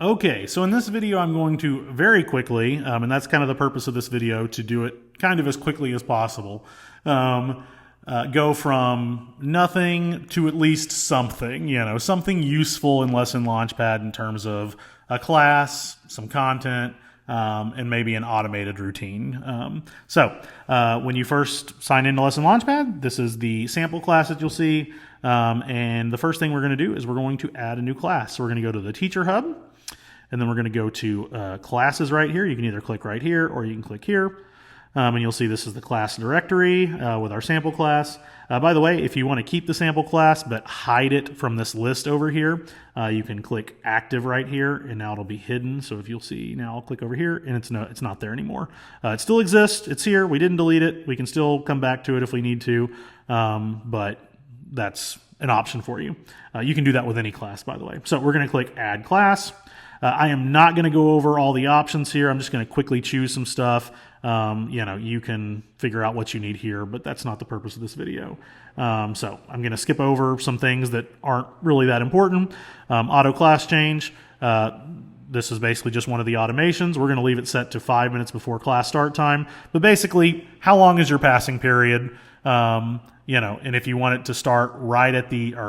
Okay, so in this video, I'm going to very quickly, and that's kind of the purpose of this video, to do it kind of as quickly as possible, go from nothing to at least something, something useful in Lesson Launchpad in terms of a class, some content, and maybe an automated routine. When you first sign into Lesson Launchpad, this is the sample class that you'll see. And the first thing we're going to do is we're going to add a new class. So we're going to go to the Teacher Hub, and then we're going to go to classes right here. You can either click right here or you can click here. And you'll see this is the class directory with our sample class. By the way, if you want to keep the sample class but hide it from this list over here, you can click active right here, and now it'll be hidden. So if you'll see, now I'll click over here, and it's not there anymore. It still exists. It's here. We didn't delete it. We can still come back to it if we need to, but that's an option for you. You can do that with any class, by the way. So we're going to click Add Class. I am not going to go over all the options here. I'm just going to quickly choose some stuff. You can figure out what you need here, but that's not the purpose of this video. So I'm going to skip over some things that aren't really that important. Auto class change. This is basically just one of the automations. We're going to leave it set to 5 minutes before class start time. But basically, how long is your passing period? And if you want it to start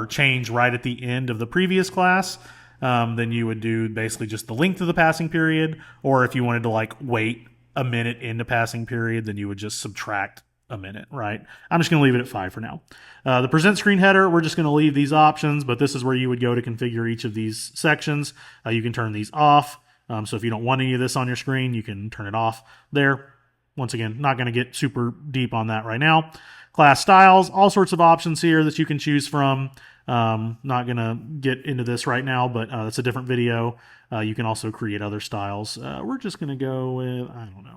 change right at the end of the previous class, then you would do basically just the length of the passing period. Or if you wanted to wait a minute into passing period, then you would just subtract a minute, right? I'm just going to leave it at 5 for now. The present screen header, we're just going to leave these options, but this is where you would go to configure each of these sections. You can turn these off. So if you don't want any of this on your screen, you can turn it off there. Once again, not going to get super deep on that right now. Class styles, all sorts of options here that you can choose from. Not going to get into this right now, but that's a different video. You can also create other styles. We're just going to go with,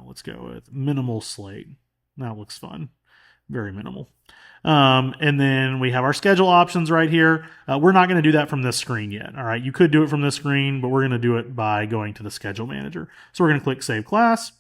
let's go with minimal slate. That looks fun. Very minimal. And then we have our schedule options right here. We're not going to do that from this screen yet. All right, you could do it from this screen, but we're going to do it by going to the schedule manager. So we're going to click Save Class.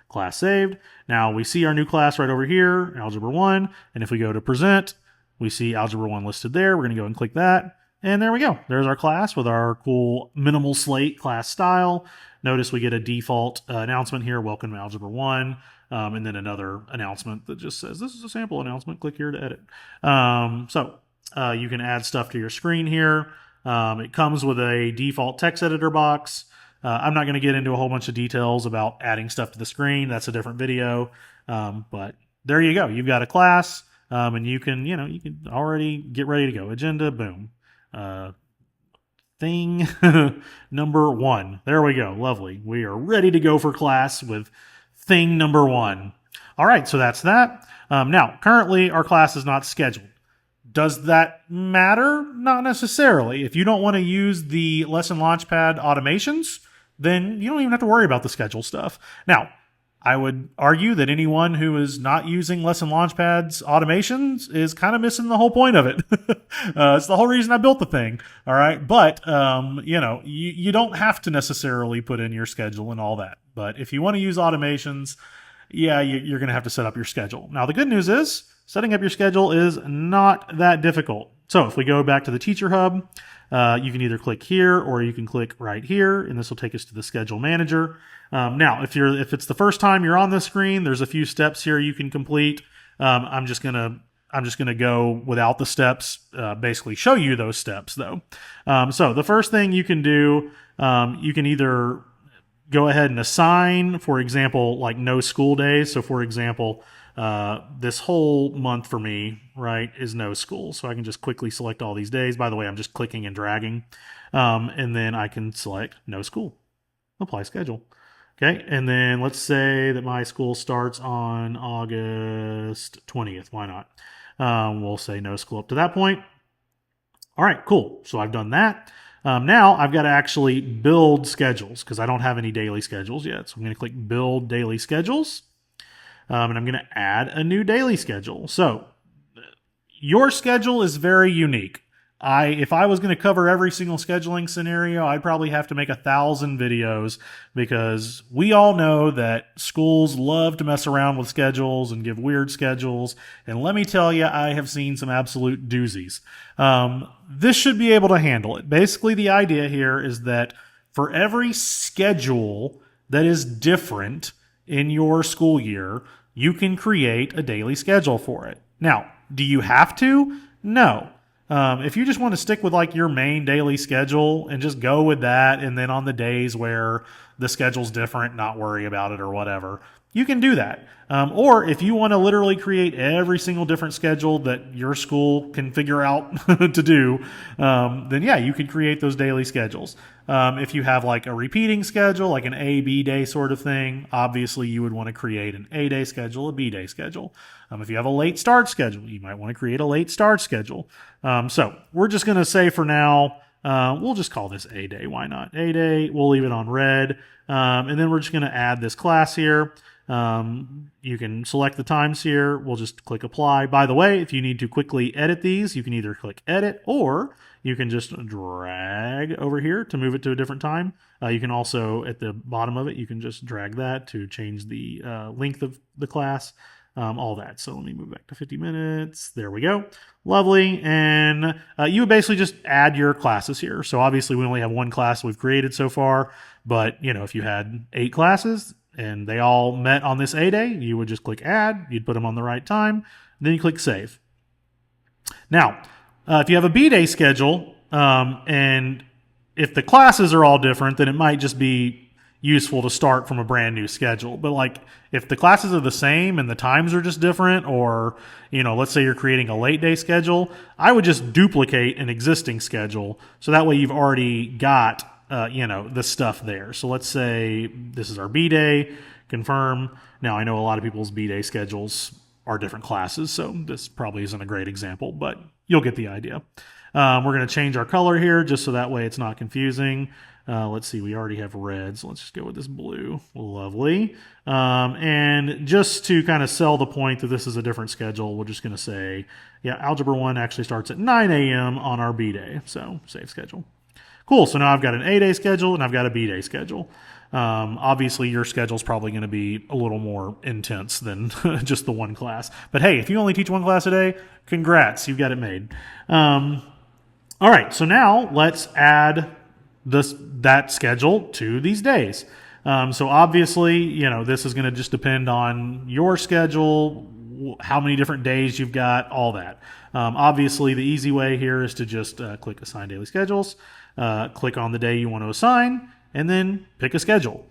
Class saved. Now we see our new class right over here, Algebra 1. And if we go to Present, we see Algebra 1 listed there. We're going to go and click that. And there we go. There's our class with our cool minimal slate class style. Notice we get a default announcement here, Welcome to Algebra 1. And then another announcement that just says, this is a sample announcement. Click here to edit. You can add stuff to your screen here. It comes with a default text editor box. I'm not going to get into a whole bunch of details about adding stuff to the screen. That's a different video. But there you go. You've got a class, and you can already get ready to go. Agenda, boom. Thing number 1. There we go. Lovely. We are ready to go for class with thing number 1. All right, so that's that. Now, currently, our class is not scheduled. Does that matter? Not necessarily. If you don't want to use the Lesson Launchpad automations, then you don't even have to worry about the schedule stuff. Now, I would argue that anyone who is not using Lesson Launchpad's automations is kind of missing the whole point of it. It's the whole reason I built the thing. All right. But, you don't have to necessarily put in your schedule and all that. But if you want to use automations, yeah, you're going to have to set up your schedule. Now, the good news is setting up your schedule is not that difficult. So if we go back to the Teacher Hub, you can either click here or you can click right here, and this will take us to the Schedule Manager. Now, if it's the first time you're on this screen, there's a few steps here you can complete. I'm just gonna go without the steps. Basically, show you those steps though. So the first thing you can do, you can either go ahead and assign, for example, like no school days. So for example, this whole month for me, right, is no school. So I can just quickly select all these days. By the way, I'm just clicking and dragging. And then I can select no school, apply schedule. Okay, and then let's say that my school starts on August 20th. Why not? We'll say no school up to that point. All right, cool. So I've done that. Now I've got to actually build schedules because I don't have any daily schedules yet. So I'm going to click Build Daily Schedules. And I'm going to add a new daily schedule. So your schedule is very unique. If I was going to cover every single scheduling scenario, I'd probably have to make 1,000 videos because we all know that schools love to mess around with schedules and give weird schedules. And let me tell you, I have seen some absolute doozies. This should be able to handle it. Basically, the idea here is that for every schedule that is different in your school year, you can create a daily schedule for it. Now, do you have to? No. If you just want to stick with like your main daily schedule and just go with that, and then on the days where the schedule's different, not worry about it or whatever, you can do that. Or if you want to literally create every single different schedule that your school can figure out to do, then yeah, you can create those daily schedules. If you have like a repeating schedule, like an A, B day sort of thing, obviously you would want to create an A day schedule, a B day schedule. If you have a late start schedule, you might want to create a late start schedule. So we're just going to say for now, we'll just call this A day. Why not? A day, we'll leave it on red. And then we're just going to add this class here. You can select the times here. We'll just click apply. By the way, if you need to quickly edit these, you can either click edit or you can just drag over here to move it to a different time. You can also, at the bottom of it, you can just drag that to change the length of the class. All that. So let me move back to 50 minutes. There we go. Lovely. And you would basically just add your classes here. So obviously we only have one class we've created so far, but if you had 8 classes and they all met on this A day, you would just click add, you'd put them on the right time, then you click save. Now, if you have a B day schedule, and if the classes are all different, then it might just be useful to start from a brand new schedule. But like if the classes are the same and the times are just different, or let's say you're creating a late day schedule, I would just duplicate an existing schedule so that way you've already got the stuff there. So let's say this is our B day, confirm. Now I know a lot of people's B day schedules are different classes, so this probably isn't a great example, but you'll get the idea. We're going to change our color here just so that way it's not confusing. Let's see, we already have red, so let's just go with this blue. Lovely. And just to kind of sell the point that this is a different schedule, we're just going to say, yeah, Algebra 1 actually starts at 9 a.m. on our B day, so save schedule. Cool, so now I've got an A day schedule and I've got a B day schedule. Obviously, your schedule is probably going to be a little more intense than just the one class. But hey, if you only teach one class a day, congrats, you've got it made. All right, so now let's add that schedule to these days. So obviously, this is going to just depend on your schedule, how many different days you've got, all that. Obviously, the easy way here is to just click Assign Daily Schedules, click on the day you want to assign, and then pick a schedule.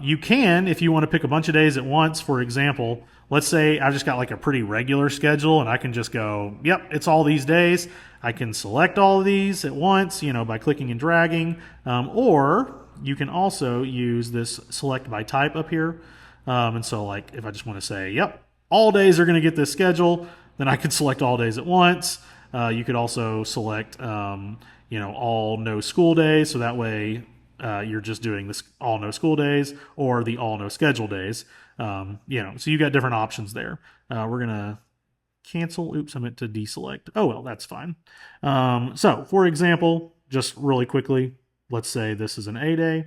You can, if you want to pick a bunch of days at once, for example, let's say I've just got like a pretty regular schedule and I can just go, yep, it's all these days. I can select all of these at once, by clicking and dragging, or you can also use this select by type up here. And so like if I just want to say, yep, all days are going to get this schedule, then I could select all days at once. You could also select, all no school days. So that way you're just doing this all no school days or the all no schedule days. So you got different options there. We're going to cancel. Oops, I meant to deselect. Oh, well, that's fine. So for example, just really quickly, let's say this is an A day,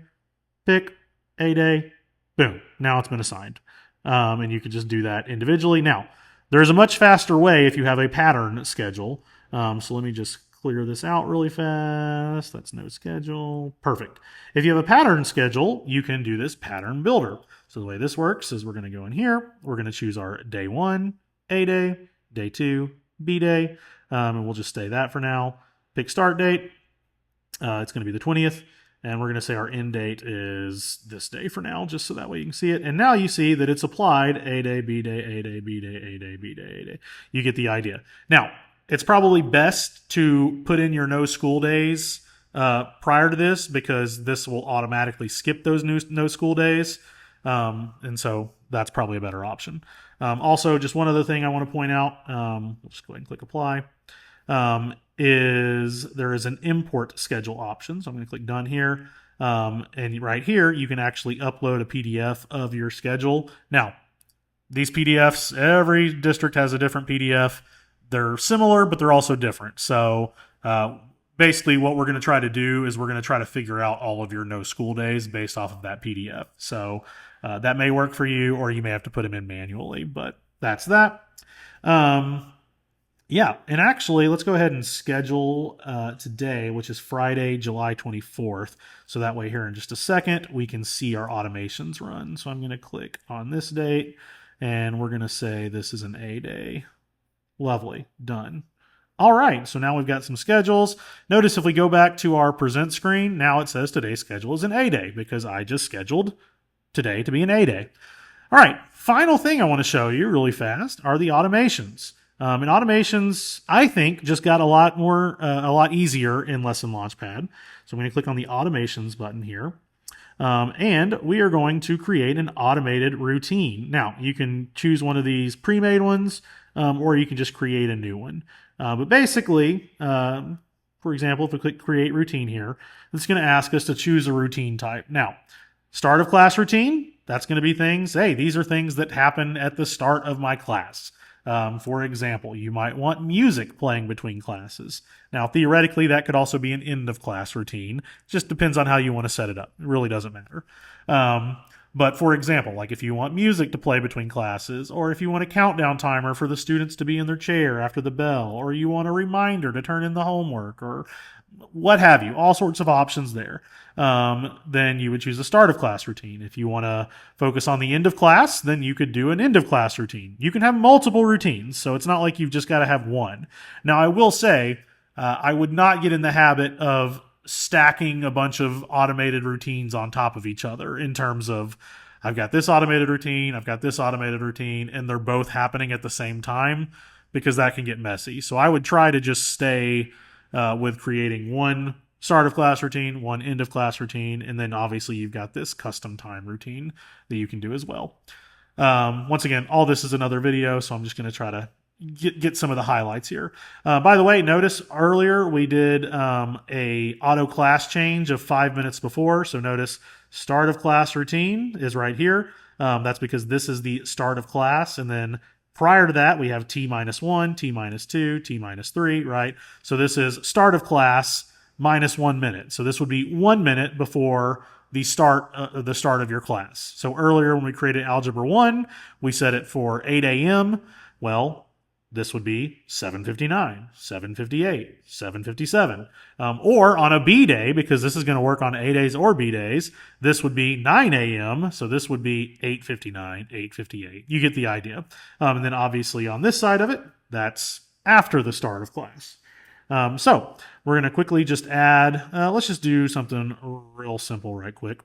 pick A day, boom. Now it's been assigned. And you could just do that individually. Now, there's a much faster way if you have a pattern schedule. So let me just clear this out really fast. That's no schedule. Perfect. If you have a pattern schedule, you can do this pattern builder. So the way this works is we're going to go in here. We're going to choose our day 1, A day, day 2, B day, and we'll just stay that for now. Pick start date. It's going to be the 20th, and we're going to say our end date is this day for now, just so that way you can see it. And now you see that it's applied A day, B day, A day, B day, A day, B day, A day. You get the idea. Now, it's probably best to put in your no school days prior to this because this will automatically skip those no school days. And so that's probably a better option. Also, just one other thing I want to point out, we'll just go ahead and click apply, is there is an import schedule option. So I'm going to click done here. And right here, you can actually upload a PDF of your schedule. Now, these PDFs, every district has a different PDF. They're similar, but they're also different. So basically what we're going to try to do is we're going to try to figure out all of your no school days based off of that PDF. So that may work for you, or you may have to put them in manually, but that's that. Yeah, and actually, let's go ahead and schedule today, which is Friday, July 24th. So that way, here in just a second, we can see our automations run. So I'm going to click on this date, and we're going to say this is an A day. Lovely, done. All right, so now we've got some schedules. Notice if we go back to our present screen, now it says today's schedule is an A day because I just scheduled today to be an A day. All right, final thing I want to show you really fast are the automations. And automations, I think, just got a lot easier in Lesson Launchpad. So I'm going to click on the automations button here. And we are going to create an automated routine. Now, you can choose one of these pre-made ones, or you can just create a new one. But basically, for example, if we click create routine here, it's going to ask us to choose a routine type. Now, start of class routine, that's going to be things, hey, these are things that happen at the start of my class. For example, you might want music playing between classes. Now, theoretically, that could also be an end of class routine. Just depends on how you want to set it up. It really doesn't matter. But for example, like if you want music to play between classes, or if you want a countdown timer for the students to be in their chair after the bell, or you want a reminder to turn in the homework, or what have you, all sorts of options there. Then you would choose a start of class routine. If you want to focus on the end of class, then you could do an end of class routine. You can have multiple routines, so it's not like you've just got to have one. Now, I will say, I would not get in the habit of stacking a bunch of automated routines on top of each other in terms of I've got this automated routine, I've got this automated routine, and they're both happening at the same time because that can get messy. So I would try to just stay with creating one start of class routine, one end of class routine, and then obviously you've got this custom time routine that you can do as well. Once again, all this is another video, so I'm just going to try to get some of the highlights here. By the way, notice earlier we did a auto class change of 5 minutes before. So notice start of class routine is right here. That's because this is the start of class. And then prior to that, we have T-1, T-2, T-3, right? So this is start of class minus 1 minute. So this would be 1 minute before the start of your class. So earlier when we created Algebra 1, we set it for 8 a.m. Well, this would be 7:59, 7:58, 7:57. Or on a B day, because this is going to work on A days or B days, this would be 9 a.m. So this would be 8:59, 8:58. You get the idea. And then obviously on this side of it, that's after the start of class. So we're going to quickly just add, let's just do something real simple right quick.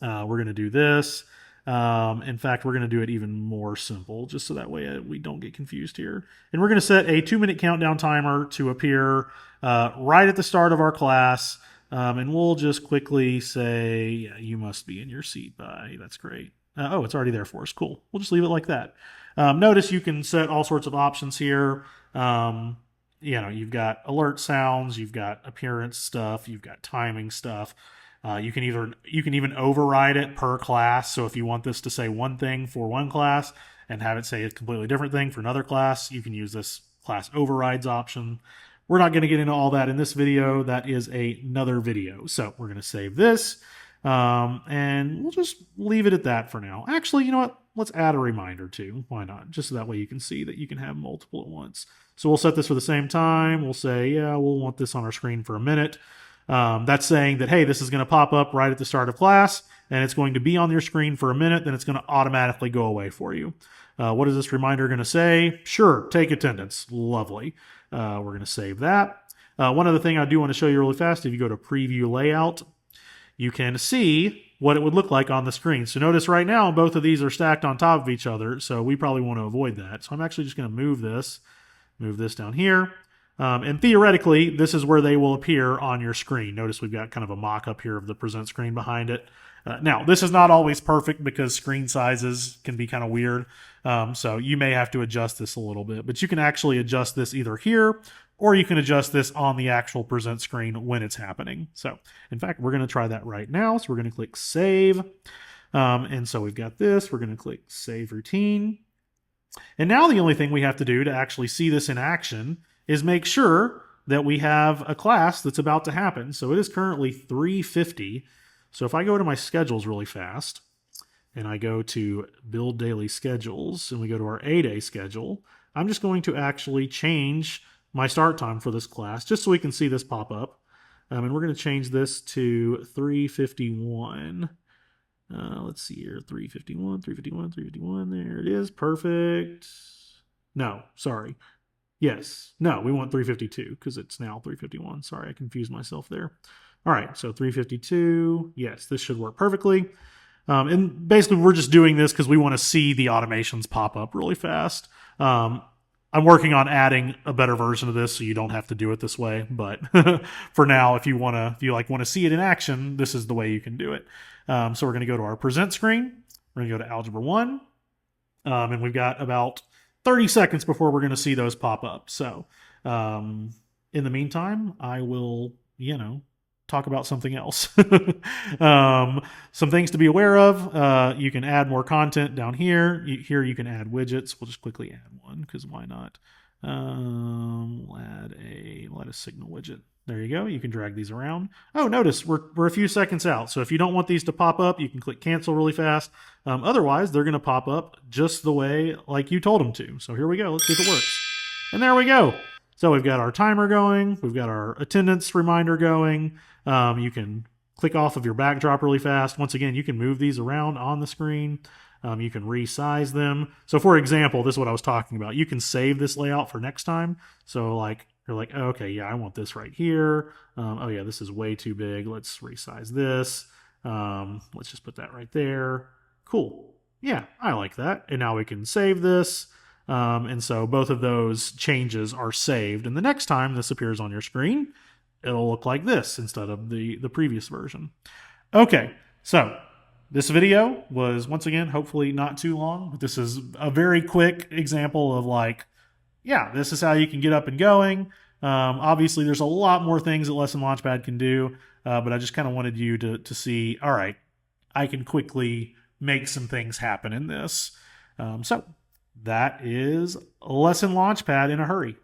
We're going to do this. In fact, we're going to do it even more simple, just so that way we don't get confused here. And we're going to set a 2-minute countdown timer to appear right at the start of our class. And we'll just quickly say, yeah, you must be in your seat by, that's great. Oh, it's already there for us. Cool. We'll just leave it like that. Notice you can set all sorts of options here. You've got alert sounds, you've got appearance stuff, you've got timing stuff. You can even override it per class. So if you want this to say one thing for one class and have it say a completely different thing for another class, you can use this class overrides option. We're not going to get into all that in this video. That is another video. So we're going to save this, and we'll just leave it at that for now. Actually, you know what? Let's add a reminder too. Why not? Just so that way you can see that you can have multiple at once. So we'll set this for the same time. We'll say, yeah, we'll want this on our screen for a minute. That's saying that, hey, this is going to pop up right at the start of class, and it's going to be on your screen for a minute, then it's going to automatically go away for you. What is this reminder going to say? Sure, take attendance. Lovely. We're going to save that. One other thing I do want to show you really fast, if you go to Preview Layout, you can see what it would look like on the screen. So notice right now, both of these are stacked on top of each other, so we probably want to avoid that. So I'm actually just going to move this down here. And theoretically, this is where they will appear on your screen. Notice we've got kind of a mock-up here of the present screen behind it. Now, this is not always perfect because screen sizes can be kind of weird. So you may have to adjust this a little bit. But you can actually adjust this either here, or you can adjust this on the actual present screen when it's happening. So, in fact, we're going to try that right now. So we're going to click Save. And so we've got this. We're going to click Save Routine. And now the only thing we have to do to actually see this in action is make sure that we have a class that's about to happen. So it is currently 3:50. So if I go to my schedules really fast, and I go to Build Daily Schedules, and we go to our A-Day schedule, I'm just going to actually change my start time for this class just so we can see this pop up. And we're going to change this to 3:51. Let's see here, 3:51, 3:51, 3:51. There it is. Perfect. No, sorry. Yes. No, we want 3:52 because it's now 3:51. Sorry, I confused myself there. All right, so 3:52. Yes, this should work perfectly. And basically, we're just doing this because we want to see the automations pop up really fast. I'm working on adding a better version of this so you don't have to do it this way. But for now, if you want to see it in action, this is the way you can do it. So we're going to go to our present screen. We're going to go to Algebra 1. And we've got about 30 seconds before we're going to see those pop up. So in the meantime, I will, talk about something else. Some things to be aware of. You can add more content down here. Here you can add widgets. We'll just quickly add one because why not? We'll add a signal widget. There you go. You can drag these around. Oh, notice we're a few seconds out. So if you don't want these to pop up, you can click cancel really fast. Otherwise, they're going to pop up just the way like you told them to. So here we go. Let's see if it works. And there we go. So we've got our timer going. We've got our attendance reminder going. You can click off of your backdrop really fast. Once again, you can move these around on the screen. You can resize them. So for example, this is what I was talking about. You can save this layout for next time. So like you're like, oh, okay, yeah, I want this right here. Oh yeah, this is way too big. Let's resize this. Let's just put that right there. Cool. Yeah, I like that. And now we can save this. And so both of those changes are saved. And the next time this appears on your screen, it'll look like this instead of the previous version. Okay, so this video was, once again, hopefully not too long, but this is a very quick example of like, yeah, this is how you can get up and going. Obviously, there's a lot more things that Lesson Launchpad can do, but I just kind of wanted you to see, all right, I can quickly make some things happen in this. So that is Lesson Launchpad in a hurry.